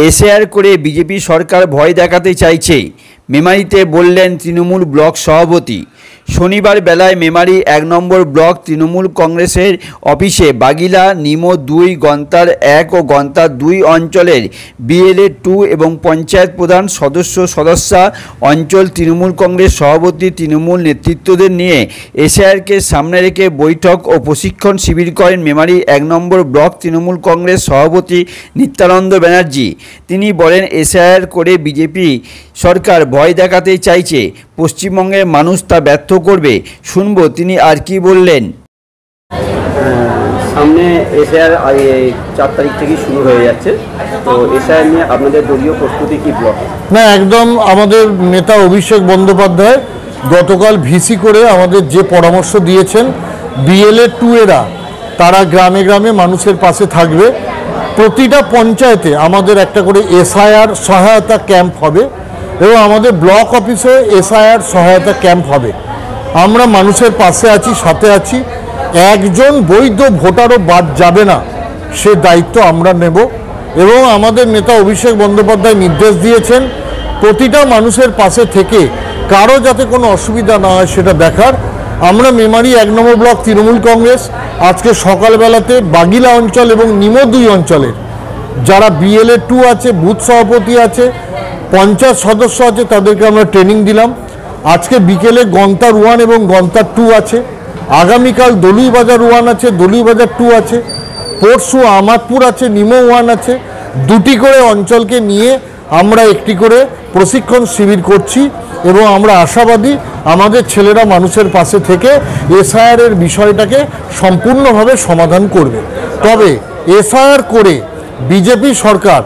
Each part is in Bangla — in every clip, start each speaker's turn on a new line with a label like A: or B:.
A: এসআইআর করে বিজেপি সরকার ভয় দেখাতে চাইছে, মেমারিতে বললেন তৃণমূল ব্লক সভাপতি। শনিবার বেলায় মেমারি ১ নম্বর ব্লক তৃণমূল কংগ্রেসের অফিসে বাগিলা, নিমো ২, গন্তার ১ ও গন্তার ২ অঞ্চলের বিএলএ 2 এবং পঞ্চায়েত প্রধান, সদস্যা, অঞ্চল তৃণমূল কংগ্রেস সভাপতি, তৃণমূল নেতৃত্বদের নিয়ে এসআইআরকে সামনে রেখে বৈঠক ও প্রশিক্ষণ শিবির করেন মেমারি ১ নম্বর ব্লক তৃণমূল কংগ্রেস সভাপতি নিত্যানন্দ ব্যানার্জি। তিনি বলেন, এসআইআর করে বিজেপি সরকার ভয় দেখাতে চাইছে, পশ্চিমবঙ্গের মানুষ তা ব্যর্থ করবে। শুনবো তিনি আর কি বললেন।
B: সামনে এসআইআর 4 তারিখ থেকে শুরু হয়ে যাচ্ছে, তো এসআইআর নিয়ে আপনাদের দলীয় প্রস্তুতি কি ব্লক?
C: না, একদম আমাদের নেতা অভিষেক বন্দ্যোপাধ্যায় গতকাল ভিসি করে আমাদের যে পরামর্শ দিয়েছেন, বিএলএ 2 এরা তারা গ্রামে গ্রামে মানুষের পাশে থাকবে। প্রতিটা পঞ্চায়েতে আমাদের একটা করে এসআইআর সহায়তা ক্যাম্প হবে এবং আমাদের ব্লক অফিসে এসআইআর সহায়তা ক্যাম্প হবে। আমরা মানুষের পাশে আছি, সাথে আছি। একজন বৈধ ভোটারও বাদ যাবে না, সে দায়িত্ব আমরা নেব। এবং আমাদের নেতা অভিষেক বন্দ্যোপাধ্যায় নির্দেশ দিয়েছেন প্রতিটা মানুষের পাশে থেকে কারো যাতে কোনো অসুবিধা না হয় সেটা দেখার। আমরা মেমারি ১ নম্বর ব্লক তৃণমূল কংগ্রেস আজকে সকালবেলাতে বাগিলা অঞ্চল এবং নিমো ২ অঞ্চলের যারা বিএলএ 2 আছে, বুথ সভাপতি আছে, পঞ্চায়েত সদস্য আছে, তাদেরকে আমরা ট্রেনিং দিলাম। আজকে বিকেলে গন্তার 1 এবং গন্তার 2 আছে। আগামীকাল দলুইবাজার 1 আছে, দলুইবাজার 2 আছে। পরশু আমাদপুর আছে, নিমো 1 আছে। 2টি করে অঞ্চলকে নিয়ে আমরা একটি করে প্রশিক্ষণ শিবির করছি এবং আমরা আশাবাদী আমাদের ছেলেরা মানুষের পাশে থেকে এসআইআর এর বিষয়টাকে সম্পূর্ণভাবে সমাধান করবে। তবে এসআইআর করে বিজেপি সরকার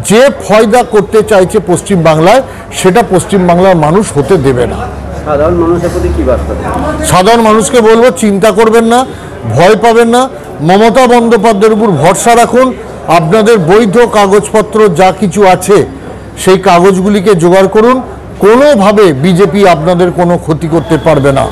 C: যে ফয়দা করতে চাইছে পশ্চিমবাংলায়, সেটা পশ্চিমবাংলার মানুষ হতে দেবে না।
B: সাধারণ মানুষের প্রতি কি বার্তা?
C: সাধারণ মানুষকে বলবো, চিন্তা করবেন না, ভয় পাবেন না, মমতা বন্দ্যোপাধ্যায়ের উপর ভরসা রাখুন। আপনাদের বৈধ কাগজপত্র যা কিছু আছে সেই কাগজগুলিকে জোগাড় করুন। কোনোভাবে বিজেপি আপনাদের কোনো ক্ষতি করতে পারবে না।